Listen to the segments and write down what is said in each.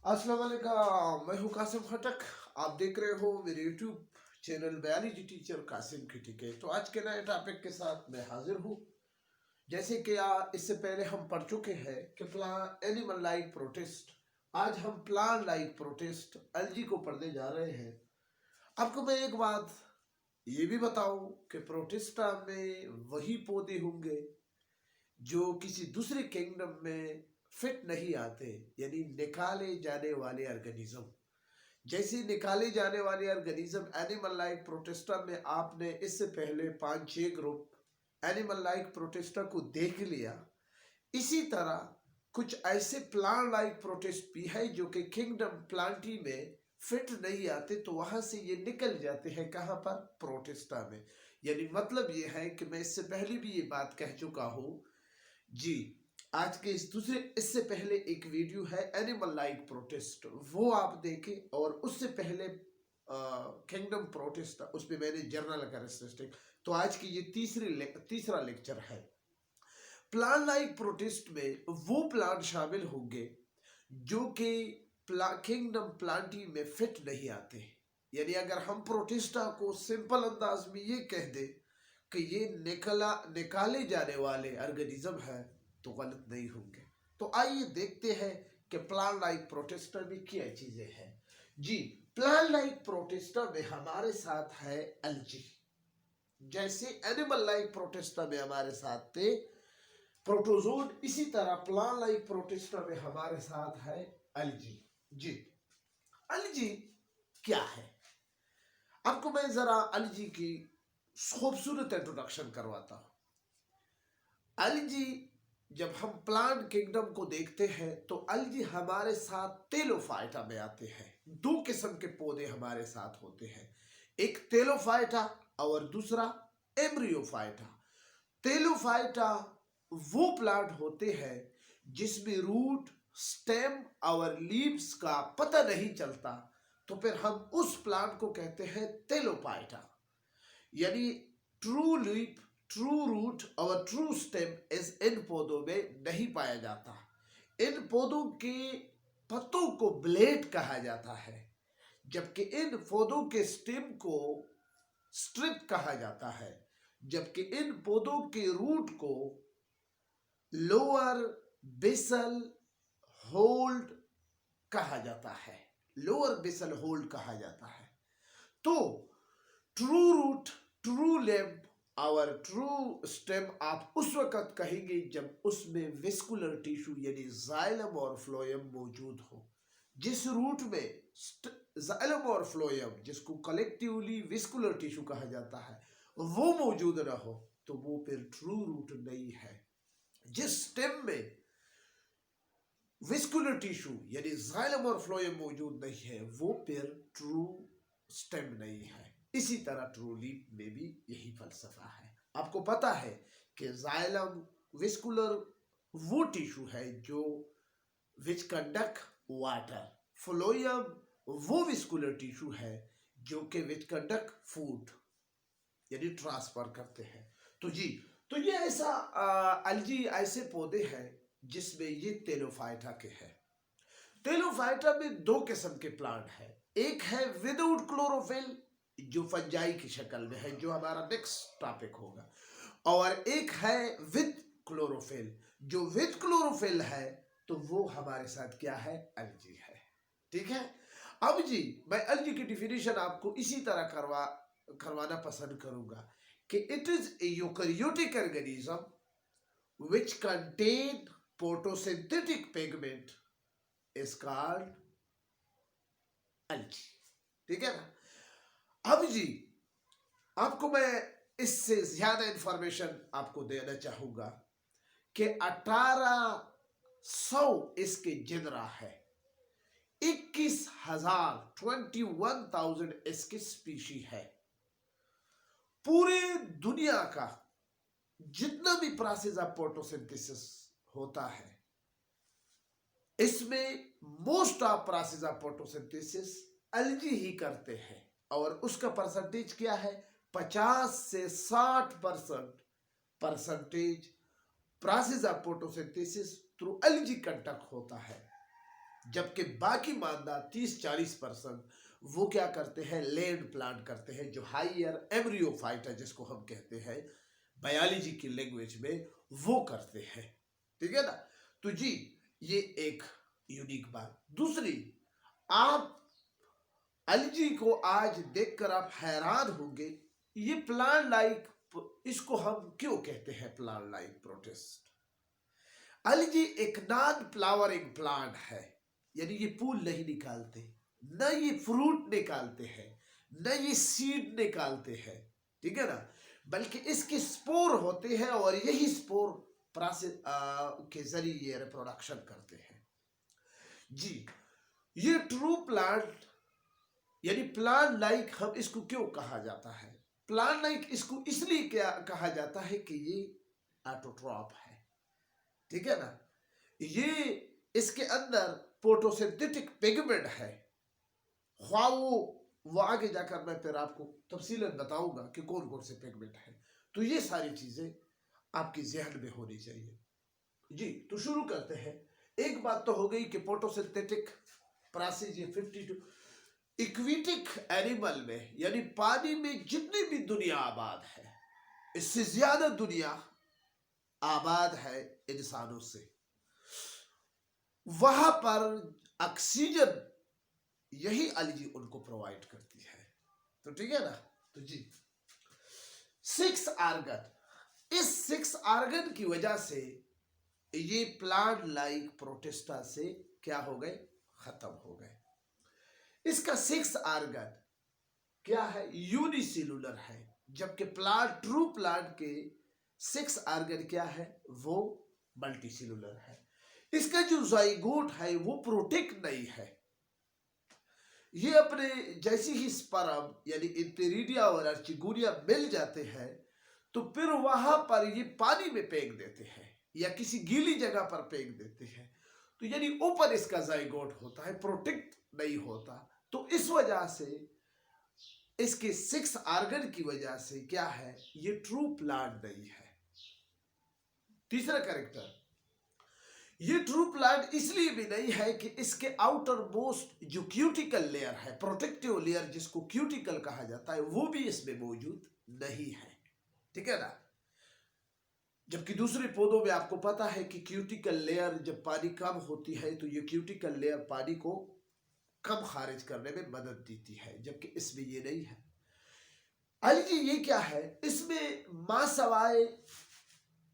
अस्सलाम वालेकुम। मैं हूँ कासिम खटक। आप देख रहे हो मेरे YouTube channel biology teacher Kasim Khatike. तो आज के नए टॉपिक के साथ मैं हाजिर हूँ। जैसे कि इससे पहले हम पढ़ चुके हैं कि प्लान एनिमल लाइक प्रोटिस्ट। आज हम प्लांट लाइक प्रोटिस्ट एलजी को पढ़ने जा रहे हैं। आपको मैं एक बात ये भी बताऊं कि प्रोटिस्टा में वही पौधे होंगे जो किसी दूसरे किंगडम में फिट नहीं आते, यानी निकाले जाने वाले ऑर्गेनिज्म। जैसे निकाले जाने वाले ऑर्गेनिज्म एनिमल लाइक प्रोटिस्टा में आपने इससे पहले 5-6 ग्रुप एनिमल लाइक प्रोटिस्टा को देख लिया। इसी तरह कुछ ऐसे प्लांट लाइक प्रोटिस्ट भी है जो कि किंगडम प्लांटी में फिट नहीं आते, तो वहां से ये निकल जाते हैं कहां पर, प्रोटिस्टा में। यानी मतलब ये है कि मैं इससे पहले भी ये बात कह चुका हूं जी। आज के इस दूसरे इससे पहले एक वीडियो है एनिमल लाइक प्रोटेस्ट, वो आप देखें। और उससे पहले किंगडम प्रोटेस्ट, उसमें मैंने जर्नल कैरेक्टरिस्टिक। तो आज की ये तीसरा लेक्चर है। प्लांट लाइक प्रोटेस्ट में वो प्लांट शामिल होंगे जो कि किंगडम प्लांटी में फिट नहीं आते। यानी अगर हम प्रोटिस्टा को सिंपल अंदाज में ये कह दे कि ये निकाले जाने वाले ऑर्गेनिज्म है, तो गलत नहीं होंगे। तो आइए देखते हैं कि प्लांट लाइक प्रोटिस्टा में क्या चीजें हैं जी। प्लांट लाइक प्रोटिस्टा में हमारे साथ है एल्जी। जैसे एनिमल लाइक प्रोटिस्टा में हमारे साथ थे प्रोटोजोन, इसी तरह प्लांट लाइक प्रोटिस्टा में हमारे साथ है एल्जी जी। एल्जी क्या है, आपको मैं जरा एल्जी की खूबसूरत इंट्रोडक्शन करवाता हूं। एल्जी, जब हम प्लांट किंगडम को देखते हैं तो एल्जी हमारे साथ तेलोफाइटा में आते हैं। दो किस्म के पौधे हमारे साथ होते हैं, एक तेलोफाइटा और दूसरा एम्ब्रियोफाइटा। तेलोफाइटा वो प्लांट होते हैं जिसमें रूट, स्टेम और लीव्स का पता नहीं चलता, तो फिर हम उस प्लांट को कहते हैं तेलोफाइटा। यानी ट्रू लीफ, ट्रू रूट और ट्रू स्टेम इस इन पौधों में नहीं पाया जाता। इन पौधों के पत्तों को ब्लेड कहा जाता है, जबकि इन पौधों के स्टेम को स्ट्रिप कहा जाता है, जबकि इन पौधों के रूट को लोअर बेसल होल्ड कहा जाता है। लोअर बेसल होल्ड कहा जाता है। तो ट्रू रूट, ट्रू लेम्ब और ट्रू स्टेम आप उस वक्त कहेंगे जब उसमें विस्कुलर टिश्यू यानी जाइलम और फ्लोएम मौजूद हो। जिस रूट में जाइलम और फ्लोएम, जिसको कलेक्टिवली विस्कुलर टिश्यू कहा जाता है, वो मौजूद ना हो, तो वो फिर ट्रू रूट नहीं है। जिस स्टेम में विस्कुलर टिश्यू यानी जाइलम और फ्लोएम मौजूद नहीं है, वो फिर ट्रू स्टेम नहीं है। इसी तरह ट्रू लीफ में भी यही फलसफा है। आपको पता है कि जाइलम विस्कुलर वो टिश्यू है जो विच कंडक्ट वाटर, फ्लोएम वो विस्कुलर टिश्यू है जो कि विच कंडक्ट फूड यानी ट्रांसफर करते हैं। तो जी, तो ये ऐसा एल्जी ऐसे पौधे हैं जिसमें ये तेलोफाइटा के हैं। तेलोफाइटा में दो किस्म के प्लांट हैं। एक है विदाउट क्लोरोफिल जो फंजाई की शक्ल में है, जो हमारा नेक्स्ट टॉपिक होगा, और एक है विद क्लोरोफिल। जो विद क्लोरोफिल है तो वो हमारे साथ क्या है, एल्जी है। ठीक है। अब जी, मैं एल्जी की डिफिनेशन आपको इसी तरह करवाना पसंद करूंगा कि it is a eukaryotic organism which contain photosynthetic pigment is called algae। ठीक है ना। अब जी, आपको मैं इससे ज्यादा इंफॉर्मेशन आपको देना चाहूंगा कि 1800 इसके जिनरा है, 21,000 इसकी स्पीशी है। पूरे दुनिया का जितना भी प्रोसेस ऑफ फोटोसिंथेसिस होता है, इसमें most of process of photosynthesis algae ही करते हैं, और उसका परसेंटेज क्या है, 50 से 60% percentage process of photosynthesis through algae conduct होता है। जबकि बाकी मादा 30-40% वो क्या करते हैं, लैंड प्लांट करते हैं, जो हायर एम्ब्रियोफाइटा जिसको हम कहते हैं बायोलॉजी की लैंग्वेज में, वो करते हैं। ठीक है ना। तो जी ये एक यूनिक बात। दूसरी, आप अलजी को आज देखकर आप हैरान होंगे, ये प्लांट लाइक, इसको हम क्यों कहते हैं प्लांट लाइक प्रोटिस्ट। अलजी एक नॉन फ्लावरिंग प्लांट है, यानी ये फूल नहीं निकालते, न ये फ्रूट निकालते हैं, न ये सीड निकालते हैं। ठीक है ना। बल्कि इसके स्पोर होते हैं और यही स्पोर प्रोसेस के जरिए ये रिप्रोडक्शन करते हैं। जी ये ट्रू प्लांट यानी प्लांट लाइक हम इसको क्यों कहा जाता है, प्लांट लाइक इसको इसलिए क्या कहा जाता है कि ये ऑटोट्रॉप है। ठीक है ना। ये इसके अंदर फोटोसिंथेटिक पिगमेंट है। ख्वाह वो आगे जाकर मैं फिर आपको तफसीलन बताऊंगा कि कौन कौन से पिगमेंट है। तो ये सारी चीजें आपकी जहन में होनी चाहिए। जी तो शुरू करते हैं। एक बात तो हो गई कि फोटोसिंथेटिक प्रोसेस, ये 52 इक्विटिक एनिमल में यानी पानी में जितनी भी दुनिया आबाद है, इससे ज्यादा दुनिया आबाद है इंसानों से। वहां पर ऑक्सीजन यही अलजी उनको प्रोवाइड करती है। तो ठीक है ना। तो जी 6 आर्गन, इस 6 आर्गन की वजह से ये प्लांट लाइक प्रोटिस्टा से क्या हो गए, खत्म हो गए। इसका 6 आर्गन क्या है, यूनिसेलुलर है, जबकि प्लांट ट्रू प्लांट के 6 आर्गन क्या है, वो मल्टीसेलुलर है। इसका जो जाइगोट है वो प्रोटेक्ट नहीं है। ये अपने जैसे ही स्पर्म यानी इंटेरिडिया और अर्चिगोनिया मिल जाते हैं तो फिर वहां पर ये पानी में फेंक देते हैं या किसी गीली जगह पर फेंक देते हैं। तो यानी ऊपर इसका जाइगोट होता है, प्रोटेक्ट नहीं होता। तो इस वजह से इसके 6 आर्गन की वजह से क्या है, ये ट्रू प्लांट नहीं है। तीसरा कैरेक्टर, ये ट्रू प्लांट इसलिए भी नहीं है कि इसके आउटर मोस्ट जो क्यूटिकल लेयर है, प्रोटेक्टिव लेयर जिसको क्यूटिकल कहा जाता है, वो भी इसमें मौजूद नहीं है। ठीक है ना। जबकि दूसरे पौधों में आपको पता है कि क्यूटिकल लेयर जब पानी कम होती है तो ये क्यूटिकल लेयर पानी को कम खारिज करने में मदद देती है, जबकि इसमें ये नहीं है। अलजी ये क्या है, इसमें मासवाए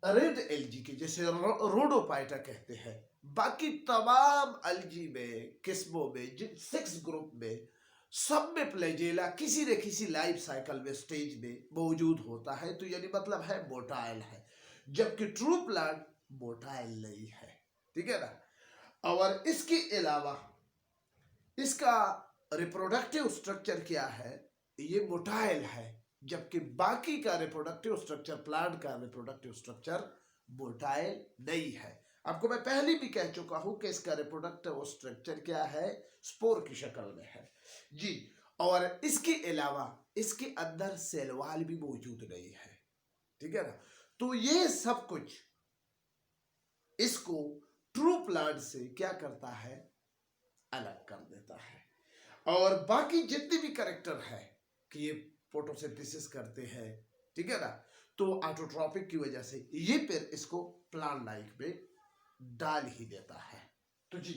रेड एल्जी के जैसे रोडोपाइटा कहते हैं, बाकी तमाम अलजी में किस्मों में जिन 6 ग्रुप में सब में फ्लैजेला किसी न किसी लाइफ साइकिल में स्टेज में मौजूद होता है। तो यानी मतलब है मोटाइल है, जबकि ट्रू प्लांट मोटाइल नहीं है। ठीक है ना। और इसके अलावा इसका रिप्रोडक्टिव स्ट्रक्चर क्या है, ये मोटाइल है, जबकि बाकी का रिप्रोडक्टिव स्ट्रक्चर, प्लांट का रिप्रोडक्टिव स्ट्रक्चर मोटाइल नहीं है। आपको मैं पहले भी कह चुका हूं कि इसका रिप्रोडक्टिव स्ट्रक्चर क्या है, स्पोर की शक्ल में है। जी और इसके अलावा इसके अंदर सेल वॉल भी मौजूद नहीं है। ठीक है ना। तो ये सब कुछ इसको ट्रू प्लांट से क्या करता है, अलग कर देता है। और बाकी जितने भी कैरेक्टर है कि ये फोटोसिंथेसिस करते हैं, ठीक है ना, तो ऑटोट्रॉपिक की वजह से ये फिर इसको प्लांट लाइक में डाल ही देता है। तो जी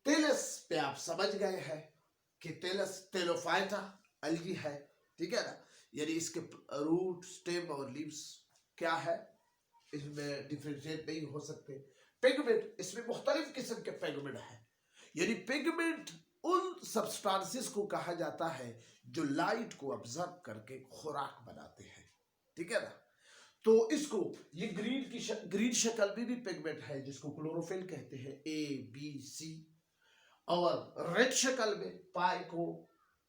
टेलस पे आप समझ गए हैं कि टेलस टेलोफाइटा अलगी है। ठीक है ना। यानी इसके रूट, स्टेम और लीव्स क्या है, इसमें डिफरेंशिएट नहीं हो सकते। पिगमेंट, इसमें मुख्तलिफ किस्म के पिगमेंट है। यानी पिगमेंट उन सब्सटेंसेस को कहा जाता है जो लाइट को ऑब्जर्व करके खुराक बनाते हैं। ठीक है ना। तो इसको ये ग्रीन शक्ल में भी पिगमेंट है जिसको क्लोरोफिल कहते हैं, ABC। और रेड शक्ल में पाइको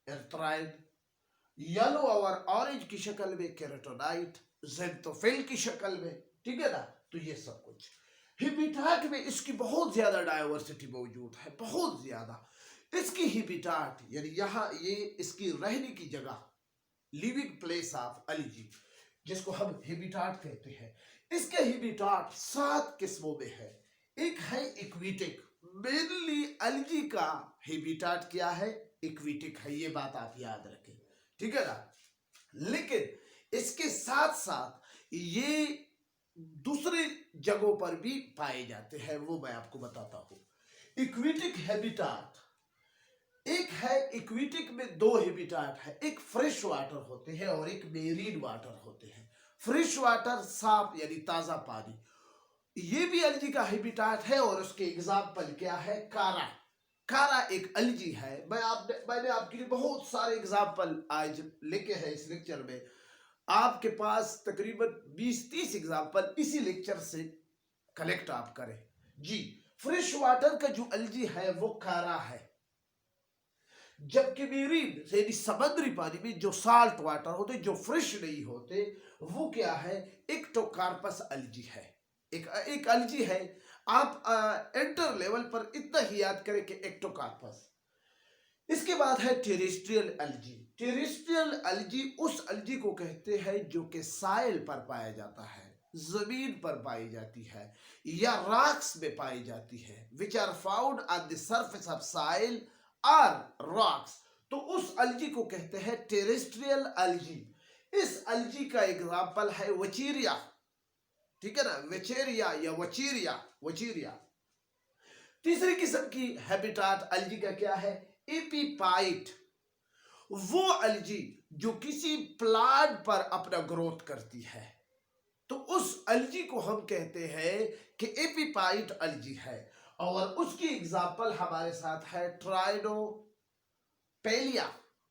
एर्थ्राइड, येलो और ऑरेंज की शक्ल में केराटिनोइड, ज़ेंथोफिल की शक्ल में। ठीक है ना। तो ये सब कुछ हिबिटाट में इसकी बहुत ज्यादा डायवर्सिटी मौजूद है, बहुत ज्यादा। इसकी हिबिटाट यानी यहाँ ये इसकी रहने की जगह, लिविंग प्लेस ऑफ अलजी, जिसको हम हिबिटाट कहते हैं, इसके हिबिटाट 7 किस्मों में है। एक है इक्विटिक। मेनली अलजी का हैबिटाट क्या है? इक्विटिक है, ये बात आप याद रखें, ठीक है ना। लेकिन इसके साथ साथ ये दूसरे जगहों पर भी पाए जाते हैं, वो मैं आपको बताता हूं। इक्विटिक हैबिटाट एक है, इक्विटिक में दो हैबिटाट है, एक फ्रेश वाटर होते हैं और एक मेरीन वाटर होते हैं। फ्रेश वाटर साफ यानी ताजा पानी, ये भी अलजी का हैबिटाट है और उसके एग्जाम्पल क्या है? कारा। कारा एक अलजी है। मैंने आपके लिए बहुत सारे एग्जाम्पल आज लेके हैं इस लेक्चर में। आपके पास तकरीबन 20-30 एग्जाम्पल इसी लेक्चर से कलेक्ट आप करें जी। फ्रेश वाटर का जो अलजी है वो कारा है, जबकि मेरीन यानी समुद्री पानी में जो साल्ट वाटर होते, जो फ्रेश नहीं होते, वो क्या है? एक्टोकार्पस अलजी है। एक अलजी है। आप एंटर लेवल पर इतना ही याद करें कि एक्टोकार्पस। इसके बाद है टेरेस्ट्रियल अलजी। टेरेस्ट्रियल अलजी उस अलजी को कहते हैं जो कि साइल पर पाया जाता है, जमीन पर पाई जाती है या रॉक्स में पाई जाती है, which are found on the surface of soil और रॉक्स। तो उस अलजी को कहते हैं टेरेस्ट्रियल अलजी। इस अलजी का एग्जाम्पल है वचीरिया, ठीक है ना, वेचेरिया या वचीरिया, वचीरिया। तीसरी किस्म की हैबिटाट अलजी का क्या है? एपीपाइट। वो अलजी जो किसी प्लांट पर अपना ग्रोथ करती है, तो उस अलजी को हम कहते हैं कि एपीपाइट अलजी है। और उसकी एग्जाम्पल हमारे साथ है ट्राइडोपेलिया।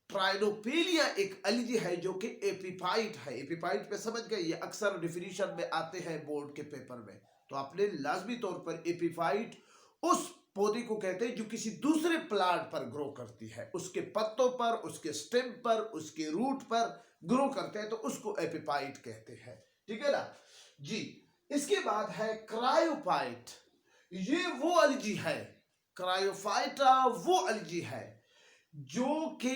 ट्राइडोपेलिया एक अलजी है जो कि एपीफाइट है। एपीफाइट पे समझ गए, ये अक्सर डिफिनीशन में आते हैं बोर्ड के पेपर में, तो आपने लाजमी तौर पर एपीफाइट उस पौधे को कहते हैं जो किसी दूसरे प्लांट पर ग्रो करती है, उसके पत्तों पर, उसके स्टेम पर, उसके रूट पर ग्रो करते हैं, तो उसको एपीफाइट कहते हैं, ठीक है ना जी। इसके बाद है क्रायोफाइट। ये वो अलजी है, क्रायोफाइटा वो अलजी है जो कि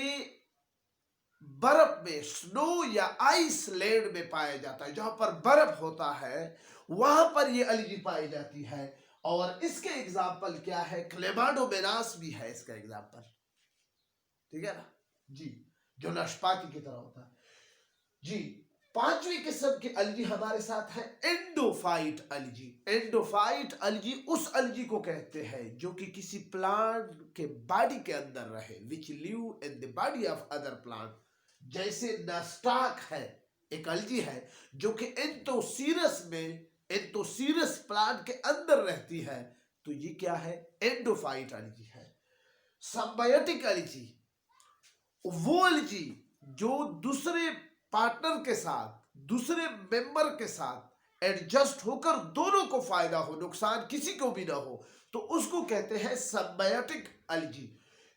बर्फ में, स्नो या आइस लैंड में पाया जाता है, जहां पर बर्फ होता है वहां पर ये अलजी पाई जाती है। और इसके एग्जाम्पल क्या है? क्लेमाडोमोनास भी है इसका एग्जाम्पल, ठीक है ना जी, जो नाशपाती की तरह होता है जी। पांचवी किस्म की अलजी हमारे साथ है एंडोफाइट अलजी। एंडोफाइट अलजी उस अलजी को कहते हैं जो कि किसी प्लांट के बॉडी के अंदर रहे, which live in the body of other plant. जैसे नास्टाक है, एक अलजी है जो कि एंथोसीरस में, एंथोसीरस प्लांट के अंदर रहती है, तो ये क्या है? एंडोफाइट अलजी है। सिम्बायोटिक अलजी वो अलजी जो दूसरे पार्टनर के साथ, दूसरे मेंबर के साथ एडजस्ट होकर दोनों को फायदा हो, नुकसान किसी को भी ना हो, तो उसको कहते हैं सिम्बायोटिक अलजी।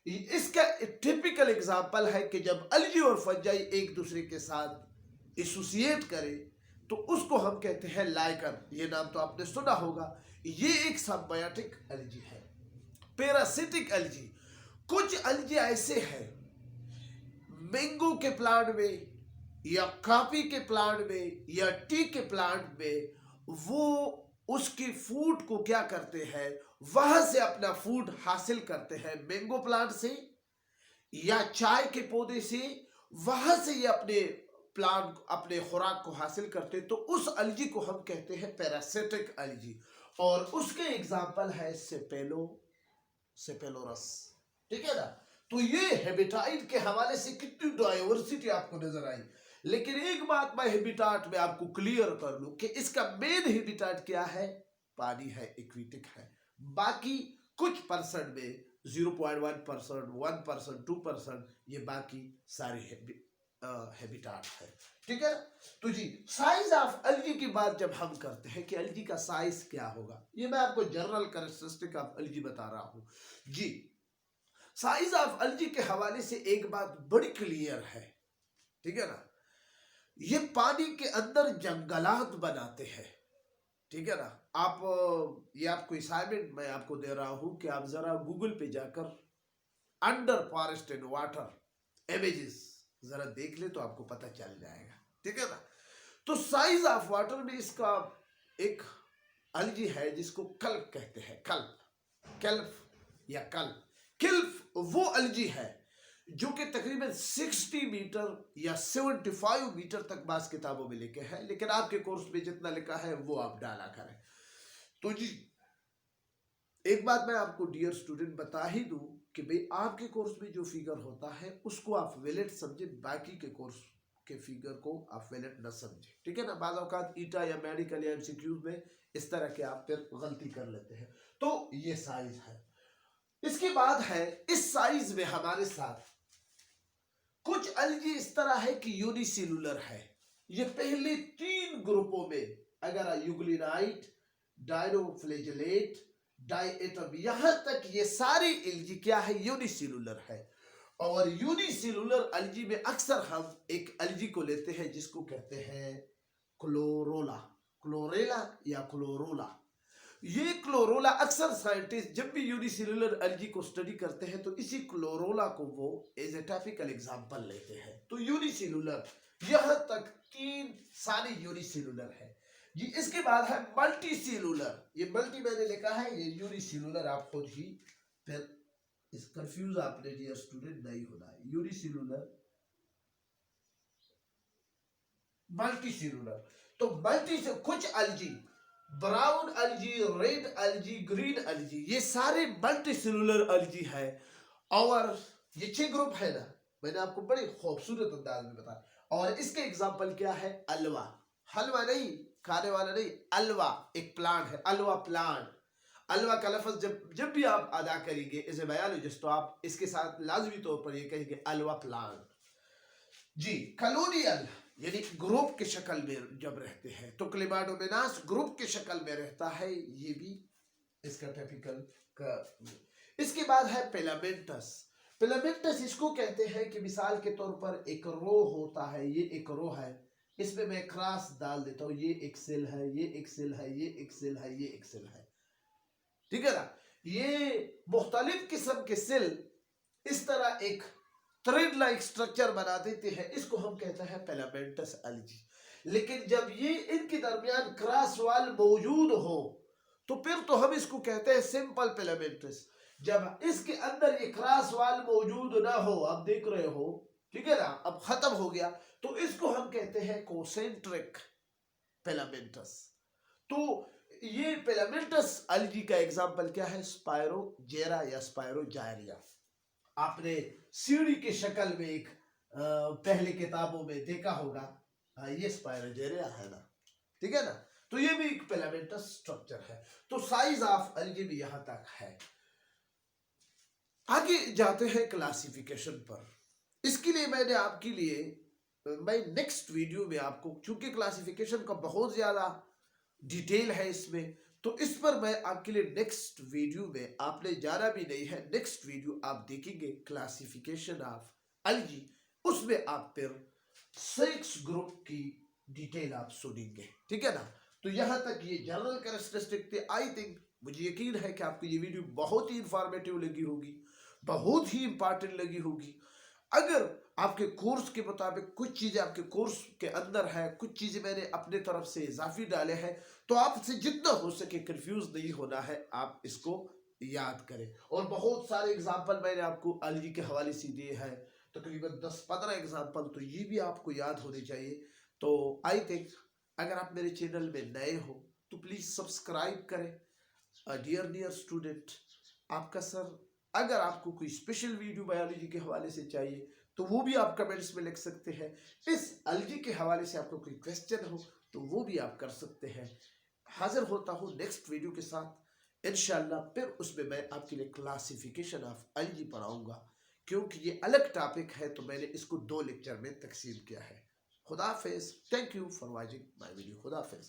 इसका टिपिकल एग्जांपल है कि जब अलजी और फंजाई एक दूसरे के साथ एसोसिएट करें तो उसको हम कहते हैं लाइकन। ये नाम तो आपने सुना होगा। ये एक सिम्बायोटिक अलजी है। पैरासिटिक अलजी, कुछ अलजी ऐसे हैं मैंगो के प्लांट में या कॉफी के प्लांट में या टी के प्लांट में, वो उसकी फूड को क्या करते हैं, वहां से अपना फूड हासिल करते हैं, मैंगो प्लांट से या चाय के पौधे से, वहां से ये अपने प्लांट, अपने खुराक को हासिल करते हैं, तो उस अलजी को हम कहते हैं पैरासिटिक अलजी। और उसके एग्जाम्पल है सेपेलोरस, ठीक है ना। तो ये हैबिटाट के हवाले से कितनी डाइवर्सिटी आपको नजर आई। लेकिन एक बात मैं हैबिटाट में आपको क्लियर कर लूं कि इसका मेन हैबिटाट क्या है? पानी है, इक्विटिक है। बाकी कुछ परसेंट में 0.1%, 1%, 2%, ये बाकी सारे हैबिटाट है, ठीक है। तो जी, साइज ऑफ अलजी की बात जब हम करते हैं कि अलजी का साइज क्या होगा, ये मैं आपको जनरल कैरेक्टरिस्टिक ऑफ अलजी बता रहा हूं जी। साइज ऑफ अलजी के हवाले से एक बात बड़ी क्लियर है, ठीक है ना। ये पानी के अंदर जंगलात बनाते हैं, ठीक है ना। आप ये आपको असाइनमेंट मैं आपको दे रहा हूं कि आप जरा गूगल पे जाकर under forest and water images जरा देख ले तो आपको पता चल जाएगा, ठीक है ना। तो साइज ऑफ वाटर में इसका एक अलजी है जिसको कल्प कहते हैं, कल्प, केल्प या कल्प। किल्प वो अलजी है जो कि तकरीबन 60 मीटर या 75 मीटर तक बास किताबों में लिखे हैं, लेकिन आपके कोर्स में जितना लिखा है वो आप डाला करें। तो जी एक बात मैं आपको डियर स्टूडेंट बता ही दूं कि भाई आपके कोर्स में जो फिगर होता है उसको आप वैलिड समझे, बाकी के कोर्स के फिगर को आप वैलिड न समझे, ठीक है ना। बाज़ औक़ात ईटा या मेडिकल या एमसीक्यूज में इस तरह के आप फिर गलती कर लेते हैं। तो ये साइज है। इसके बाद है इस साइज में हमारे साथ कुछ अलजी इस तरह है कि यूनिसेलुलर है। ये पहले 3 ग्रुपों में, अगर यूग्लिनाइट, डायरोफ्लैजेलेट, डायएटम, यहां तक ये सारी अलजी क्या है, यूनिसेलुलर है। और यूनिसेलुलर अलजी में अक्सर हम एक अलजी को लेते हैं जिसको कहते हैं क्लोरोला, क्लोरेला या क्लोरोला। ये क्लोरोला अक्सर साइंटिस्ट जब भी यूनिसेलुलर अलजी को स्टडी करते हैं तो इसी क्लोरोला को वो एज ए टॉपिकल एग्जांपल लेते हैं। तो यूनिसेलुलर यहां तक 3 सारी यूनिसेलुलर है जी। इसके बाद है मल्टी सेलुलर। ये मल्टी मैंने लिखा है, ये यूनिसेलुलर आप खुद ही फिर इस कंफ्यूज आपने डियर स्टूडेंट नहीं होना है। Unicellular, multi cellular. तो मल्टी से कुछ अलजी, ब्राउन अलजी, रेड अलजी, ग्रीन अलजी, ये सारे मल्टी सेलुलर अलजी है। और ये 6 ग्रुप है ना, मैंने आपको बड़े खूबसूरत अंदाज में बताया। और इसके एग्जांपल क्या है, अलवा, हलवा नहीं, खाने वाला नहीं, अलवा एक प्लांट है, अलवा प्लांट। अलवा का लफ्ज जब भी आप अदा करेंगे एज ए बायोलॉजिस्ट तो आप इसके साथ लाजमी तौर पर ये कहेंगे अलवा प्लांट जी। कॉलोनियल यानी ग्रुप के शक्ल में जब रहते हैं, तो क्लेमाडोमोनास ग्रुप के शक्ल में रहता है, ये भी इसका टिपिकल का। इसके बाद है फिलामेंटस। फिलामेंटस इसको कहते हैं कि मिसाल के तौर पर एक रो होता है, ये एक रो है, इसमें मैं क्रॉस डाल देता हूं, ये एक सेल है, ये एक सेल है, ये एक सेल है, ये एक सेल है, ठीक है ना। ये मुख्तलिफ किस्म के सेल इस तरह एक थ्रेड लाइक स्ट्रक्चर बना देते हैं, इसको हम कहते हैं फिलामेंटस अलजी। लेकिन जब ये इनके दरमियान क्रॉस वाल मौजूद हो तो फिर तो हम इसको कहते हैं सिंपल फिलामेंटस। जब इसके अंदर ये क्रॉस वाल मौजूद ना हो, आप देख रहे हो, ठीक है ना, अब खत्म हो गया, तो इसको हम कहते हैं कोसेंट्रिक फिलामेंटस। तो ये फिलामेंटस अलजी का एग्जांपल क्या है, स्पायरोजेरा या स्पायरोजायरिया। आपने सीढ़ी के शक्ल में एक पहले किताबों में देखा होगा, ये स्पायरोजेरा है ना, ठीक है ना। तो ये भी एक फिलामेंटस स्ट्रक्चर है। तो साइज ऑफ अलजी भी यहां तक है। आगे जाते हैं क्लासिफिकेशन पर। इसके लिए मैंने आपके लिए मैं नेक्स्ट वीडियो में आपको, चूंकि क्लासिफिकेशन का बहुत ज्यादा डिटेल है इसमें, तो इस पर मैं आपके लिए नेक्स्ट वीडियो में, आपने जाना भी नहीं है, नेक्स्ट वीडियो आप देखेंगे क्लासिफिकेशन ऑफ अलजी। उसमें आप फिर 6 ग्रुप की डिटेल आप सुनेंगे, ठीक है ना। तो यहां तक ये जनरल कैरेक्टरिस्टिक थे। आई थिंक, मुझे यकीन है कि आपको ये वीडियो बहुत ही इंफॉर्मेटिव लगी होगी, बहुत ही इंपॉर्टेंट लगी होगी। अगर आपके कोर्स के मुताबिक कुछ चीज़ें आपके कोर्स के अंदर है, कुछ चीज़ें मैंने अपने तरफ से इजाफी डाले हैं, तो आपसे जितना हो सके कंफ्यूज नहीं होना है, आप इसको याद करें। और बहुत सारे एग्जाम्पल मैंने आपको अलजी के हवाले से दिए हैं, तकरीबन 10-15 एग्जाम्पल, तो ये भी आपको याद होने चाहिए। तो आई थिंक अगर आप मेरे चैनल में नए हो तो प्लीज़ सब्सक्राइब करें। डियर स्टूडेंट, आपका सर, अगर आपको कोई स्पेशल वीडियो बायोलॉजी के हवाले से चाहिए तो वो भी आप कमेंट्स में लिख सकते हैं। इस अलजी के हवाले से आपको कोई क्वेश्चन हो तो वो भी आप कर सकते हैं। हाजिर होता हूँ नेक्स्ट वीडियो के साथ इंशाल्लाह। फिर उसमें मैं आपके लिए क्लासिफिकेशन ऑफ अलजी पढ़ाऊंगा, क्योंकि ये अलग टॉपिक है, तो मैंने इसको 2 लेक्चर में तकसीम किया है। खुदा हाफिज़। Thank you for watching my video. खुदा हाफिज़।